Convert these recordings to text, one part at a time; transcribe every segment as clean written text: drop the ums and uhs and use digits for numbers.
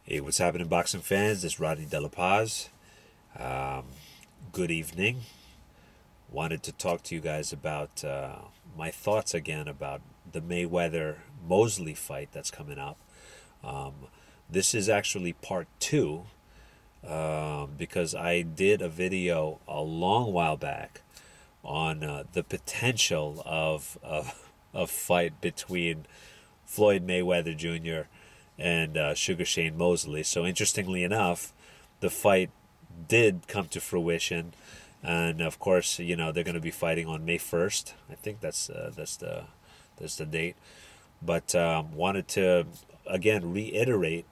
Hey, what's happening, boxing fans? This is Rodney De La Paz. Good evening. Wanted to talk to you guys about my thoughts again about the Mayweather Mosley fight that's coming up. Um, this is actually part two because I did a video a long while back on the potential of a fight between Floyd Mayweather Jr. and Sugar Shane Mosley. So interestingly enough, the fight did come to fruition, and of course, they're going to be fighting on May 1st. I think that's the date. But wanted to again reiterate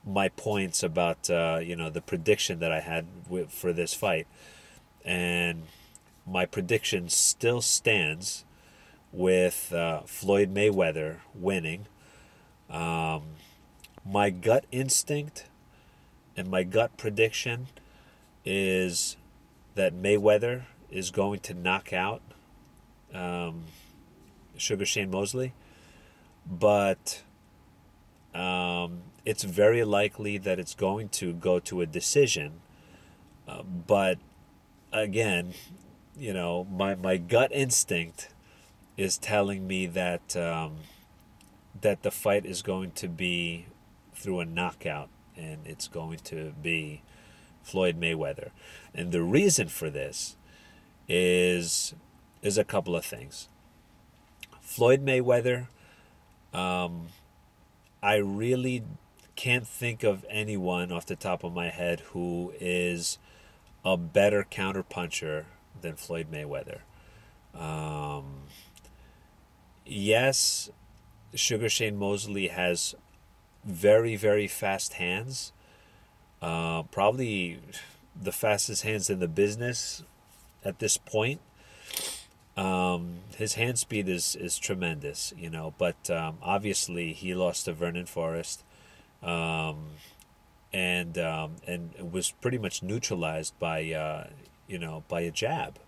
my points about the prediction that I had for this fight, and my prediction still stands with Floyd Mayweather winning. My gut instinct and my gut prediction is that Mayweather is going to knock out Sugar Shane Mosley, but it's very likely that it's going to go to a decision. But again, my gut instinct is telling me that that the fight is going to be through a knockout, and it's going to be Floyd Mayweather. And the reason for this is a couple of things. Floyd Mayweather, I really can't think of anyone off the top of my head who is a better counterpuncher than Floyd Mayweather. Yes, Sugar Shane Mosley has very, very fast hands. Probably the fastest hands in the business at this point. His hand speed is tremendous, but obviously he lost to Vernon Forrest, and was pretty much neutralized by by a jab,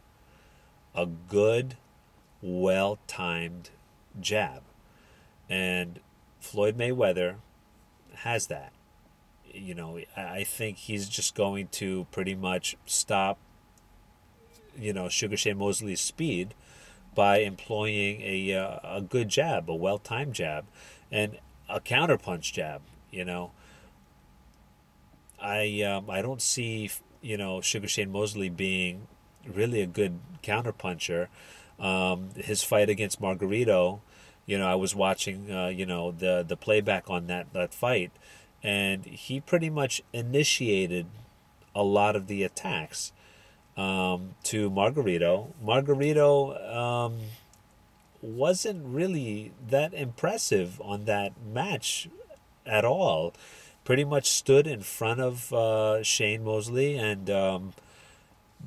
a good, well timed jab, and Floyd Mayweather has that. I think he's just going to pretty much stop, Sugar Shane Mosley's speed by employing a good jab, a well timed jab, and a counterpunch jab. I don't see Sugar Shane Mosley being really a good counterpuncher. His fight against Margarito, I was watching the playback on that fight, and he pretty much initiated a lot of the attacks to Margarito. Margarito wasn't really that impressive on that match at all. Pretty much stood in front of Shane Mosley and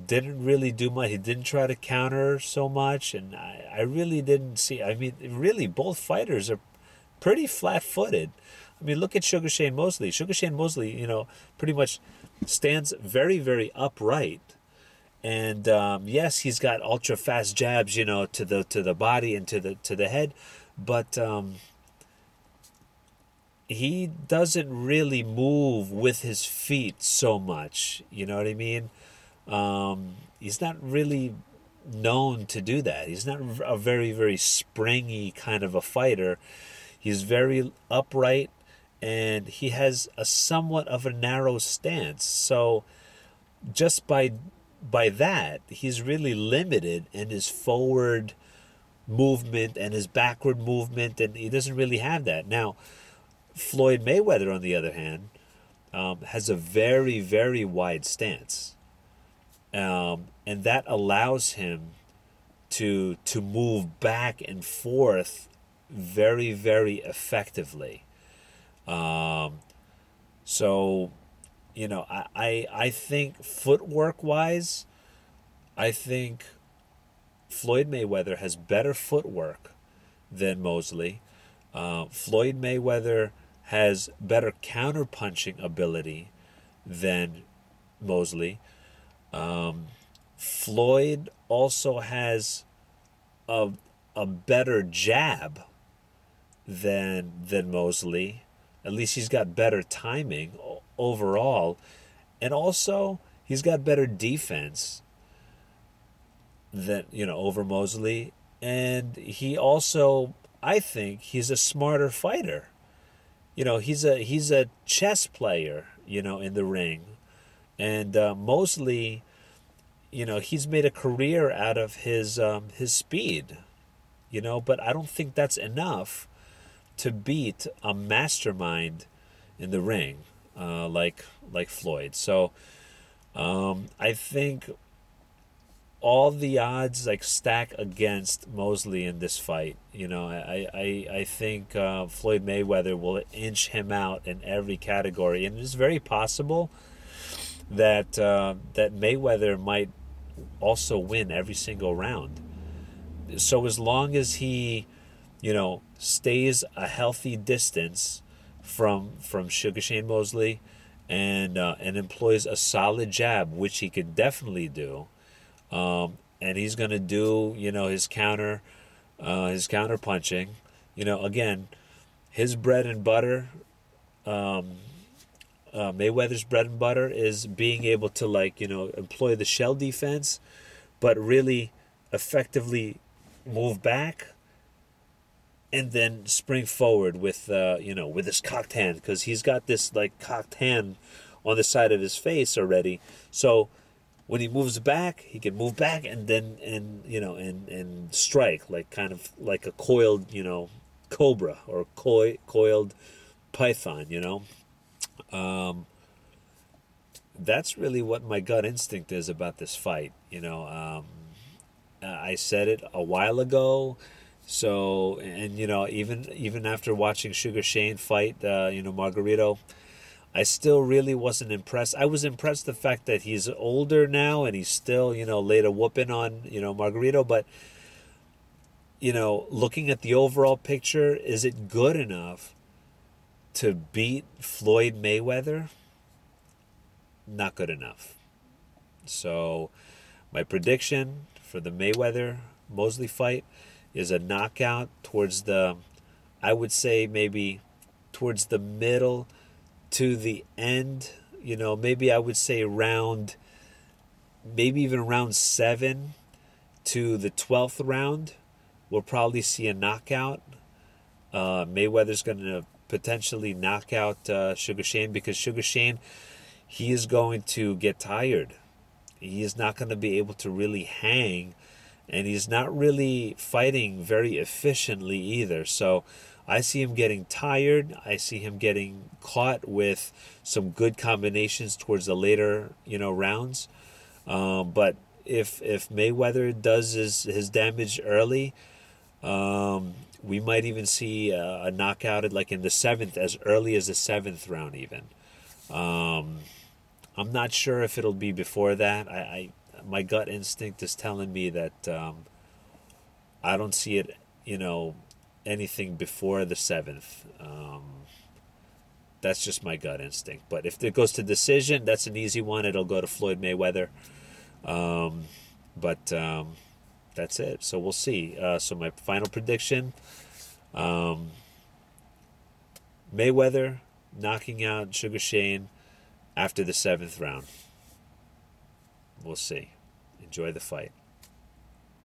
didn't really do much. He didn't try to counter so much, and I really didn't see. I mean, really, both fighters are pretty flat-footed. I mean, look at Sugar Shane Mosley. Sugar Shane Mosley, pretty much stands very, very upright. And yes, he's got ultra fast jabs, to the body and to the head, but he doesn't really move with his feet so much. You know what I mean? He's not really known to do that. He's not a very, very springy kind of a fighter. He's very upright, and he has a somewhat of a narrow stance. So just by that, he's really limited in his forward movement and his backward movement, and he doesn't really have that. Now, Floyd Mayweather, on the other hand, has a very, very wide stance, and that allows him to move back and forth very, very effectively. So, I think footwork wise, I think Floyd Mayweather has better footwork than Mosley. Floyd Mayweather has better counterpunching ability than Mosley. Floyd also has a better jab than Mosley, At least he's got better timing overall, and also he's got better defense than over Mosley, and he also, I think, he's a smarter fighter. He's a chess player, in the ring, and Mosley, he's made a career out of his speed, but I don't think that's enough to beat a mastermind in the ring, like Floyd. So I think all the odds like stack against Mosley in this fight. I think Floyd Mayweather will inch him out in every category, and it's very possible that that Mayweather might also win every single round. So as long as he, stays a healthy distance from Sugar Shane Mosley, and employs a solid jab, which he could definitely do. And he's going to do, his counter punching. Again, his bread and butter, Mayweather's bread and butter is being able to employ the shell defense, but really effectively move back and then spring forward with with his cocked hand, because he's got this cocked hand on the side of his face already. So when he moves back, he can move back and then and strike kind of like a coiled cobra or coiled python. That's really what my gut instinct is about this fight. I said it a while ago. So, and even after watching Sugar Shane fight Margarito, I still really wasn't impressed. I was impressed the fact that he's older now and he's still, laid a whooping on, Margarito. But, looking at the overall picture, is it good enough to beat Floyd Mayweather? Not good enough. So, my prediction for the Mayweather-Mosley fight is a knockout towards I would say maybe towards the middle to the end. Maybe I would say maybe even round 7 to the 12th round, we'll probably see a knockout. Mayweather's going to potentially knock out Sugar Shane, because Sugar Shane, he is going to get tired. He is not going to be able to really hang, and he's not really fighting very efficiently either. So I see him getting tired. I see him getting caught with some good combinations towards the later, rounds. But if Mayweather does his damage early, we might even see a knockout in the 7th, as early as the 7th round even. I'm not sure if it'll be before that. My gut instinct is telling me that I don't see it, anything before the 7th. That's just my gut instinct. But if it goes to decision, that's an easy one. It'll go to Floyd Mayweather. But that's it. So we'll see. So my final prediction, Mayweather knocking out Sugar Shane after the 7th round. We'll see. Enjoy the fight.